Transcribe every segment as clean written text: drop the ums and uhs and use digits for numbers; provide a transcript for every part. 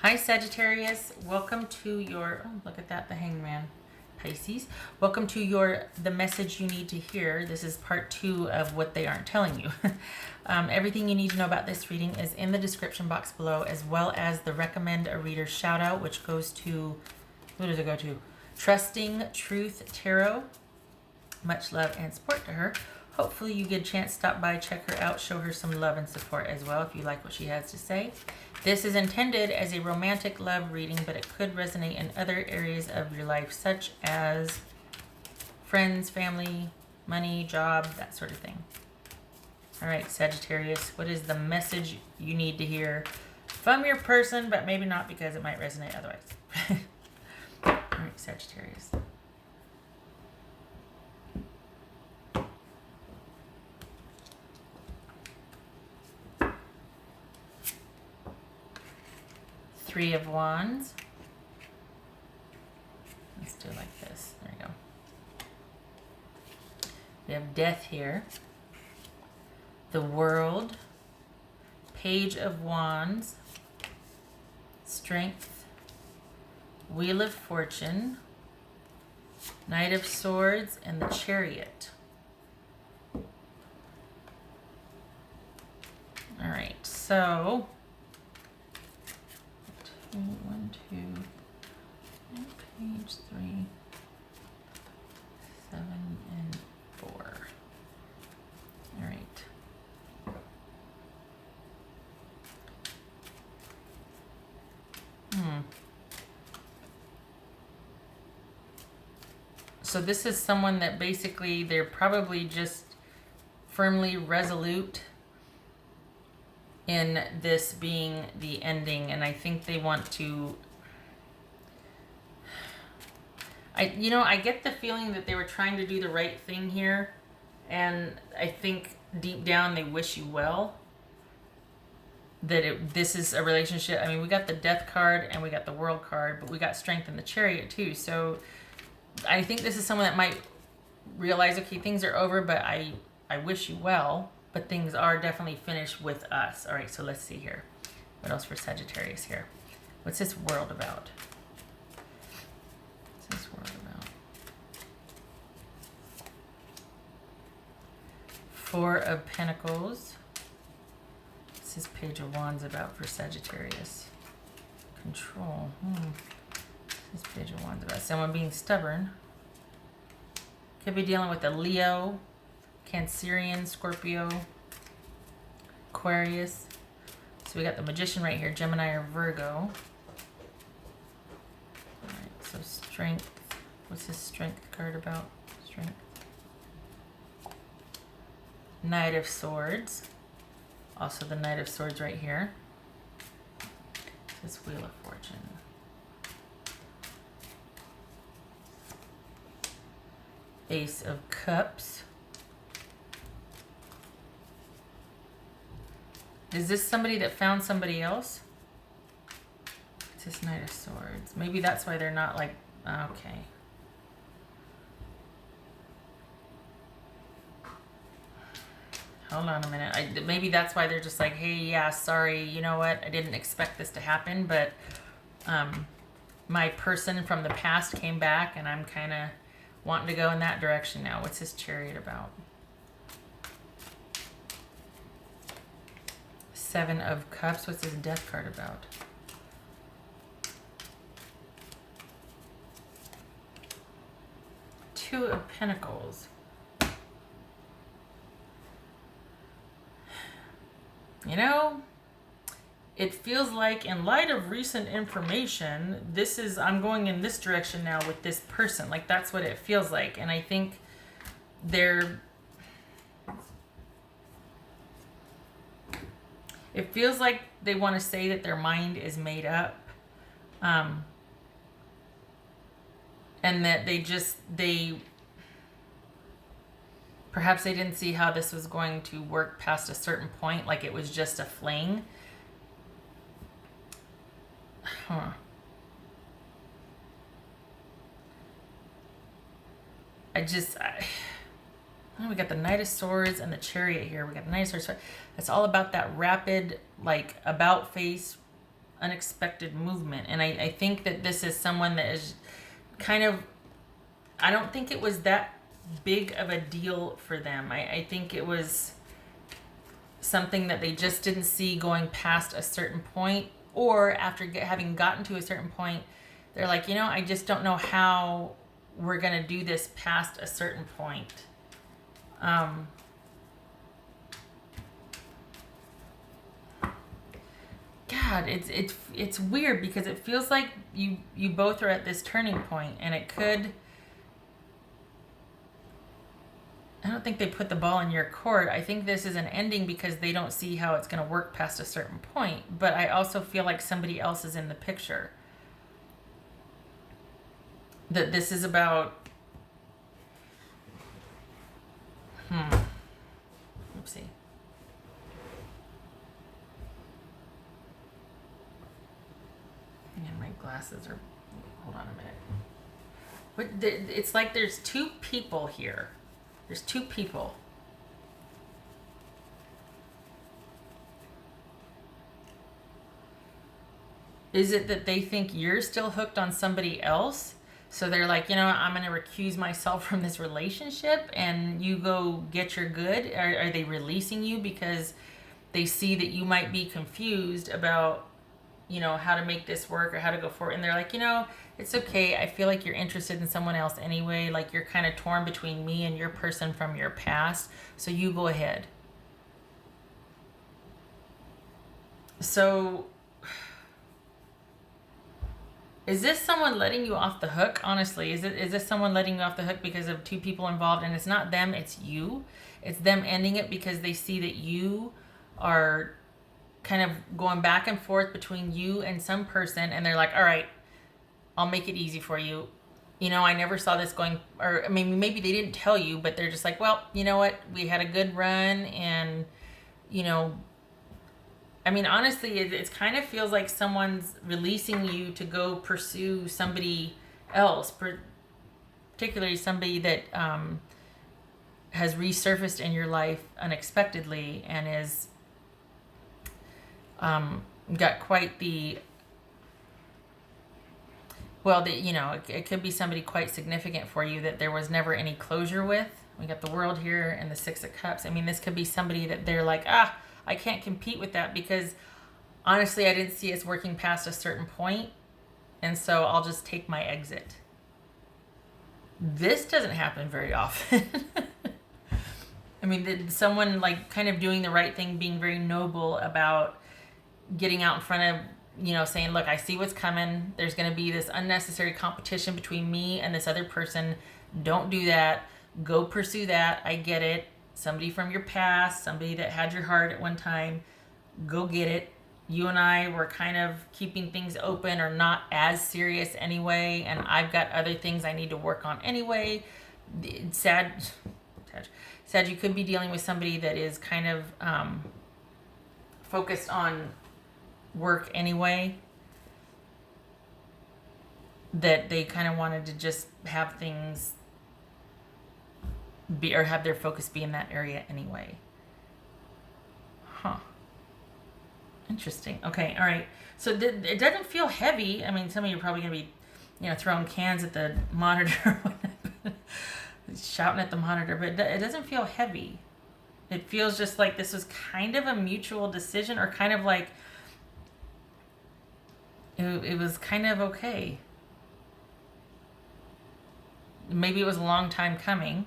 Hi Sagittarius, welcome to your, oh, look at that, the hangman, Pisces. Welcome to the message you need to hear. This is part 2 of what they aren't telling you. Everything you need to know about this reading is in the description box below, as well as the recommend a reader shout out, which goes to, who does it go to? Trusting Truth Tarot. Much love and support to her. Hopefully you get a chance to stop by, check her out, show her some love and support as well if you like what she has to say. This is intended as a romantic love reading, but it could resonate in other areas of your life, such as friends, family, money, job, that sort of thing. All right, Sagittarius, what is the message you need to hear from your person, but maybe not because it might resonate otherwise? All right, Sagittarius. Three of Wands. Let's do it like this. There you go. We have Death here. The World. Page of Wands. Strength. Wheel of Fortune. Knight of Swords and the Chariot. All right, so 1, 2, page 3, 7, and 4. All right. So this is someone that basically they're probably just firmly resolute in this being the ending, and I think they want to, I get the feeling that they were trying to do the right thing here, and I think deep down they wish you well, that this is a relationship. I mean, we got the Death card and we got the World card, but we got Strength and the Chariot too, so I think this is someone that might realize, okay, things are over, but I wish you well, but things are definitely finished with us. All right, so let's see here. What else for Sagittarius here? What's this world about? What's this world about? Four of Pentacles. What's this Page of Wands about for Sagittarius? Control. This Page of Wands about someone being stubborn. Could be dealing with a Leo, Cancerian, Scorpio, Aquarius. So we got the Magician right here, Gemini or Virgo. Alright, so Strength. What's this Strength card about? Strength. Knight of Swords. Also the Knight of Swords right here. This Wheel of Fortune. Ace of Cups. Is this somebody that found somebody else? It's this Knight of Swords. Maybe that's why they're not like, okay. Hold on a minute. Maybe that's why they're just like, hey, yeah, sorry, you know what? I didn't expect this to happen, but my person from the past came back and I'm kind of wanting to go in that direction now. What's this Chariot about? Seven of Cups. What's this Death card about? Two of Pentacles. You know, it feels like in light of recent information, I'm going in this direction now with this person. Like, that's what it feels like. And I think it feels like they want to say that their mind is made up. And that perhaps they didn't see how this was going to work past a certain point. Like it was just a fling. Huh. We got the Knight of Swords and the Chariot here. We got the Knight of Swords. It's all about that rapid, like, about face unexpected movement. And I think that this is someone that is kind of, I don't think it was that big of a deal for them. I think it was something that they just didn't see going past a certain point, or after having gotten to a certain point, they're like, you know, I just don't know how we're going to do this past a certain point. God, it's weird because it feels like you both are at this turning point, and it could, I don't think they put the ball in your court. I think this is an ending because they don't see how it's going to work past a certain point. But I also feel like somebody else is in the picture. That this is about... Oopsie. And my glasses are... Hold on a minute. It's like there's two people here. There's two people. Is it that they think you're still hooked on somebody else? So they're like, you know, I'm going to recuse myself from this relationship and you go get your good? Are they releasing you because they see that you might be confused about, you know, how to make this work or how to go forward? And they're like, you know, it's okay. I feel like you're interested in someone else anyway. Like you're kind of torn between me and your person from your past. So you go ahead. So is this someone letting you off the hook? Honestly, is this someone letting you off the hook because of two people involved? And it's not them, it's you. It's them ending it because they see that you are kind of going back and forth between you and some person. And they're like, all right, I'll make it easy for you. You know, I never saw this going, or I mean, maybe they didn't tell you, but they're just like, well, you know what? We had a good run and, you know, I mean, honestly, it kind of feels like someone's releasing you to go pursue somebody else, particularly somebody that has resurfaced in your life unexpectedly and is got quite the, well, you know, it could be somebody quite significant for you that there was never any closure with. We got the World here and the Six of Cups. I mean, this could be somebody that they're like, I can't compete with that because honestly, I didn't see us working past a certain point. And so I'll just take my exit. This doesn't happen very often. I mean, someone like kind of doing the right thing, being very noble about getting out in front of, you know, saying, look, I see what's coming. There's going to be this unnecessary competition between me and this other person. Don't do that. Go pursue that. I get it. Somebody from your past, somebody that had your heart at one time, go get it. You and I were kind of keeping things open or not as serious anyway, and I've got other things I need to work on anyway. Sad, you could be dealing with somebody that is kind of focused on work anyway, that they kind of wanted to just have things be, or have their focus be in that area anyway. Huh. Interesting. Okay. All right. So it doesn't feel heavy. I mean, some of you are probably going to be, you know, throwing cans at the monitor, shouting at the monitor, but it doesn't feel heavy. It feels just like this was kind of a mutual decision, or kind of like it was kind of okay. Maybe it was a long time coming.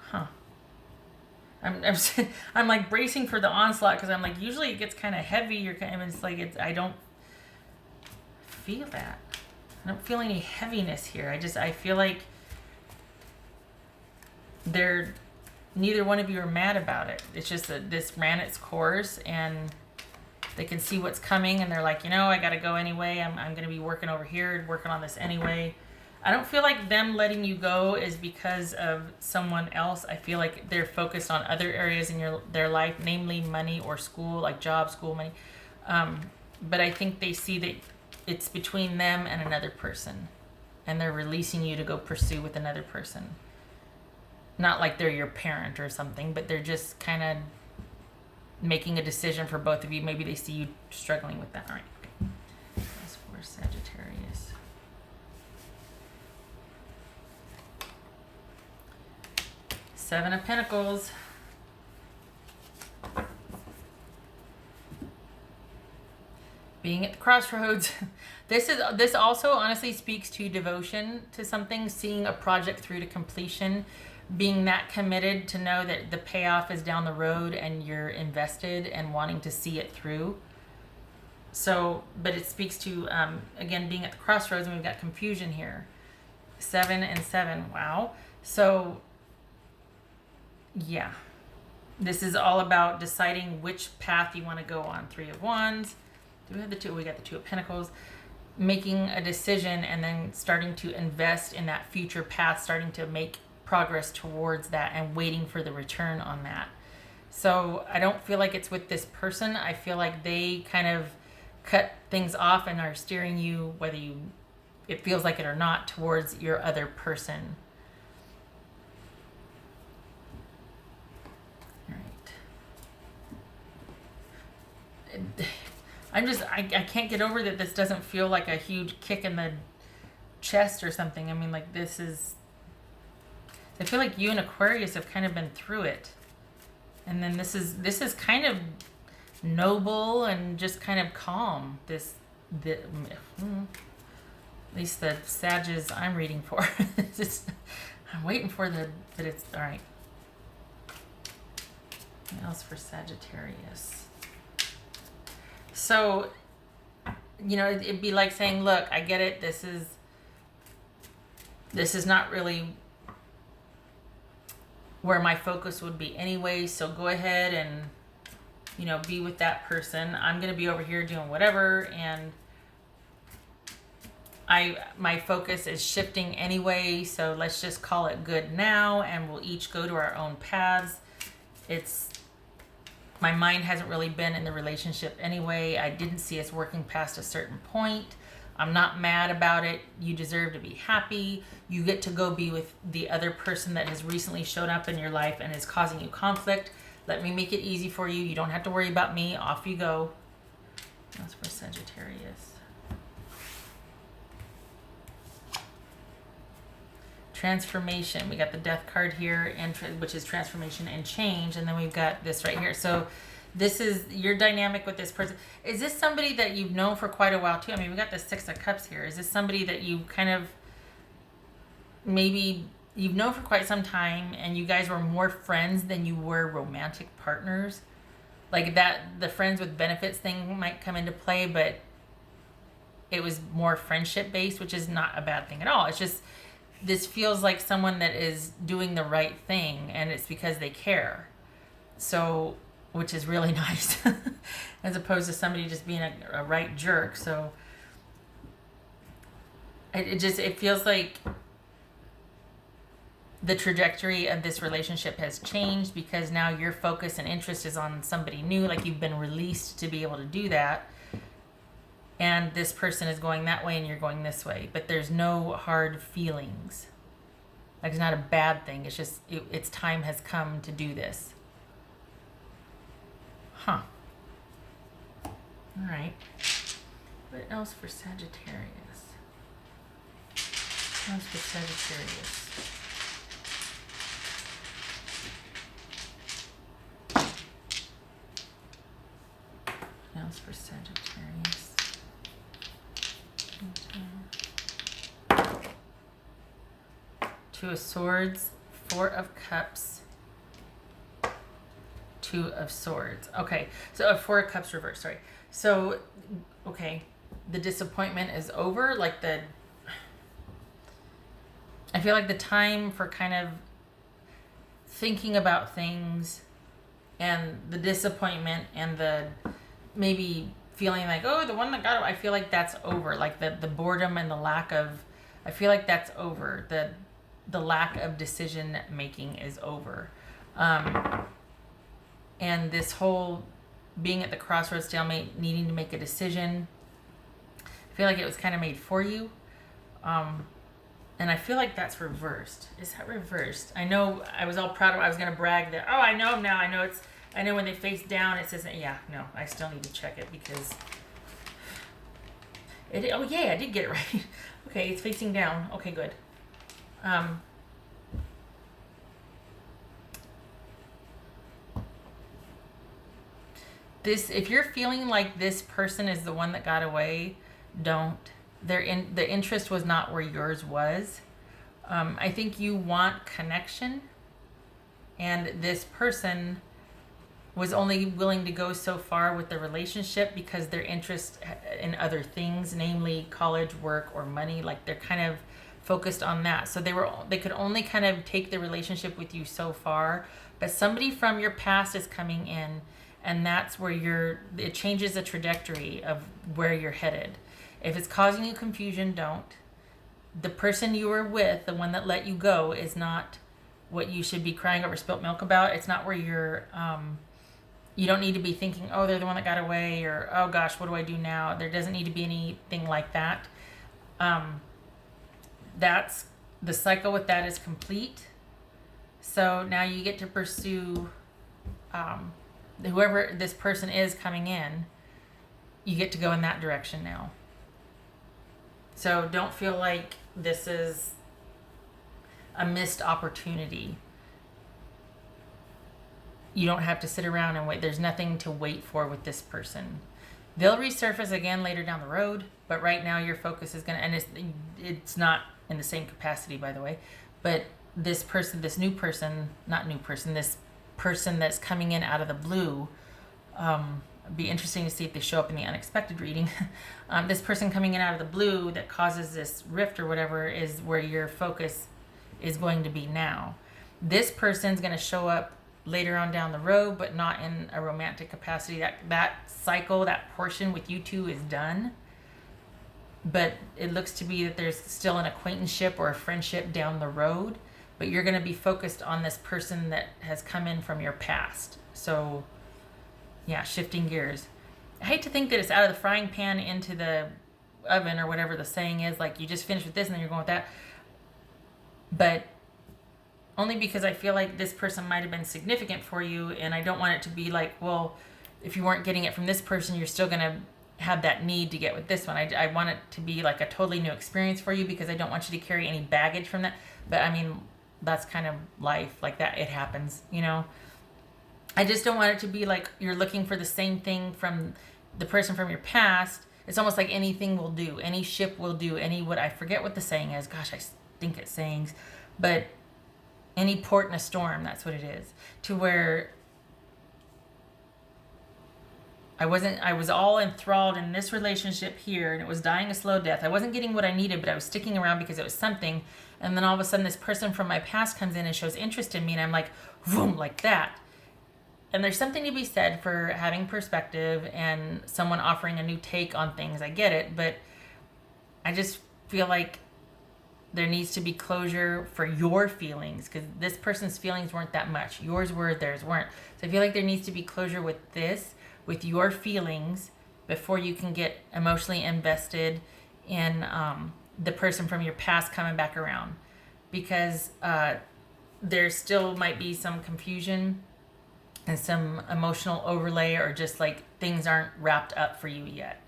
Huh. I'm like bracing for the onslaught because I'm like, usually it gets kind of heavy. It's like I don't feel that. I don't feel any heaviness here. I feel like neither one of you are mad about it. It's just that this ran its course and they can see what's coming and they're like, you know, I got to go anyway. I'm going to be working over here, working on this anyway. I don't feel like them letting you go is because of someone else. I feel like they're focused on other areas in their life, namely money or school, like job, school, money. But I think they see that it's between them and another person, and they're releasing you to go pursue with another person. Not like they're your parent or something, but they're just kind of making a decision for both of you. Maybe they see you struggling with that. All right. Okay. That's for Sagittarius. Seven of Pentacles. Being at the crossroads. This also honestly speaks to devotion to something, seeing a project through to completion, being that committed to know that the payoff is down the road and you're invested and wanting to see it through. So, but it speaks to, again, being at the crossroads, and we've got confusion here. 7 and 7. Wow. So, yeah. This is all about deciding which path you want to go on. 3 of Wands. Do we have the 2? We got the 2 of Pentacles. Making a decision and then starting to invest in that future path, starting to make progress towards that and waiting for the return on that. So I don't feel like it's with this person. I feel like they kind of cut things off and are steering you, whether it feels like it or not, towards your other person. All right. I can't get over that this doesn't feel like a huge kick in the chest or something. I mean, like, I feel like you and Aquarius have kind of been through it. And then this is kind of noble and just kind of calm. At least the Sages I'm reading for. I'm waiting for but it's, all right. What else for Sagittarius? So, it'd be like saying, look, I get it. This is not really where my focus would be anyway. So go ahead and, be with that person. I'm going to be over here doing whatever. And my focus is shifting anyway. So let's just call it good now. And we'll each go to our own paths. My mind hasn't really been in the relationship anyway. I didn't see us working past a certain point. I'm not mad about it. You deserve to be happy. You get to go be with the other person that has recently shown up in your life and is causing you conflict. Let me make it easy for you. You don't have to worry about me. Off you go. That's for Sagittarius. Transformation. We got the Death card here, which is transformation and change, and then we've got this right here. So this is your dynamic with this person. Is this somebody that you've known for quite a while too? I mean, we got the 6 of Cups here. Is this somebody that you kind of maybe you've known for quite some time, and you guys were more friends than you were romantic partners? Like that, the friends with benefits thing might come into play, but it was more friendship based, which is not a bad thing at all. It's just, this feels like someone that is doing the right thing, and it's because they care. So, which is really nice, as opposed to somebody just being a right jerk. So it feels like the trajectory of this relationship has changed, because now your focus and interest is on somebody new. Like, you've been released to be able to do that. And this person is going that way and you're going this way. But there's no hard feelings. Like, it's not a bad thing. It's just, its time has come to do this. Huh. All right. What else for Sagittarius? What else for Sagittarius? What else for Sagittarius? 2 of Swords, 4 of Cups, 2 of Swords. Okay, so 4 of Cups reversed, sorry. So, okay, the disappointment is over. Like, I feel like the time for kind of thinking about things and the disappointment and the maybe feeling like, oh, the one that got it, I feel like that's over. Like the boredom and the lack of, I feel like that's over. The lack of decision making is over. And this whole being at the crossroads, stalemate, needing to make a decision, I feel like it was kind of made for you. And I feel like that's reversed. Is that reversed? I know I was all proud of it. I was going to brag that, oh, I know him now. I I know when they face down, it says, yeah, no, I still need to check it because oh yeah, I did get it right. Okay, it's facing down. Okay, good. If you're feeling like this person is the one that got away, don't. The interest was not where yours was. I think you want connection, and this person was only willing to go so far with the relationship because their interest in other things, namely college, work, or money, like they're kind of focused on that. So they could only kind of take the relationship with you so far. But somebody from your past is coming in, and that's where it changes the trajectory of where you're headed. If it's causing you confusion, don't. The person you were with, the one that let you go, is not what you should be crying over spilt milk about. It's not where you don't need to be thinking, oh, they're the one that got away, or, oh gosh, what do I do now? There doesn't need to be anything like that. That's the cycle with that is complete. So now you get to pursue whoever this person is coming in. You get to go in that direction now. So don't feel like this is a missed opportunity. You don't have to sit around and wait. There's nothing to wait for with this person. They'll resurface again later down the road, but right now your focus is going to, and it's not in the same capacity, by the way, but this person that's coming in out of the blue, it'd be interesting to see if they show up in the unexpected reading. This person coming in out of the blue that causes this rift or whatever is where your focus is going to be now. This person's going to show up later on down the road, but not in a romantic capacity. That cycle, that portion with you two is done. But it looks to be that there's still an acquaintanceship or a friendship down the road, but you're going to be focused on this person that has come in from your past. So yeah, shifting gears. I hate to think that it's out of the frying pan into the oven or whatever the saying is, like you just finished with this and then you're going with that. But only because I feel like this person might have been significant for you, and I don't want it to be like, well, if you weren't getting it from this person, you're still going to have that need to get with this one. I want it to be like a totally new experience for you because I don't want you to carry any baggage from that. But I mean, that's kind of life, like that. It happens, you know. I just don't want it to be like you're looking for the same thing from the person from your past. It's almost like anything will do, any ship will do, I forget what the saying is. Gosh, I think it's sayings, but any port in a storm, that's what it is. To where I was all enthralled in this relationship here, and it was dying a slow death. I wasn't getting what I needed, but I was sticking around because it was something. And then all of a sudden this person from my past comes in and shows interest in me, and I'm like, boom, like that. And there's something to be said for having perspective and someone offering a new take on things. I get it, but I just feel like there needs to be closure for your feelings, because this person's feelings weren't that much. Yours were, theirs weren't. So I feel like there needs to be closure with your feelings before you can get emotionally invested in the person from your past coming back around, because there still might be some confusion and some emotional overlay, or just like things aren't wrapped up for you yet.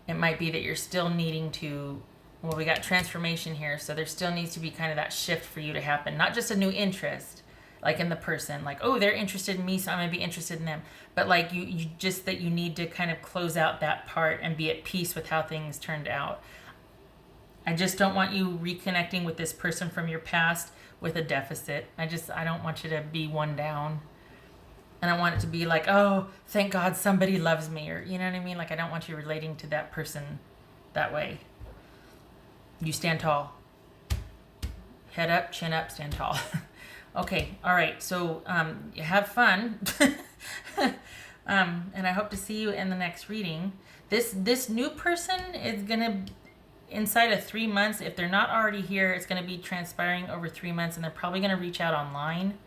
It might be that you're still needing to, well, we got transformation here, so there still needs to be kind of that shift for you to happen. Not just a new interest, like in the person, like, oh, they're interested in me, so I'm going to be interested in them. But like you just that you need to kind of close out that part and be at peace with how things turned out. I just don't want you reconnecting with this person from your past with a deficit. I don't want you to be one down. And I want it to be like, oh, thank God somebody loves me, or you know what I mean? Like, I don't want you relating to that person that way. You stand tall. Head up, chin up, stand tall. Okay, all right. So have fun. And I hope to see you in the next reading. This new person is going to, inside of 3 months, if they're not already here, it's going to be transpiring over 3 months, and they're probably going to reach out online.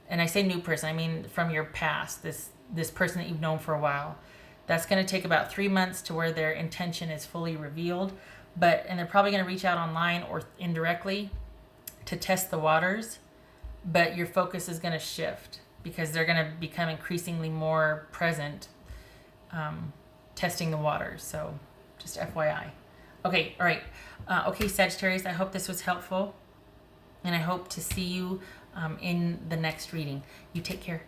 And I say new person, I mean from your past, this person that you've known for a while. That's going to take about 3 months to where their intention is fully revealed. And they're probably going to reach out online or indirectly to test the waters. But your focus is going to shift. because they're going to become increasingly more present, testing the waters. So just FYI. Okay, all right. Okay, Sagittarius, I hope this was helpful, and I hope to see you in the next reading. You take care.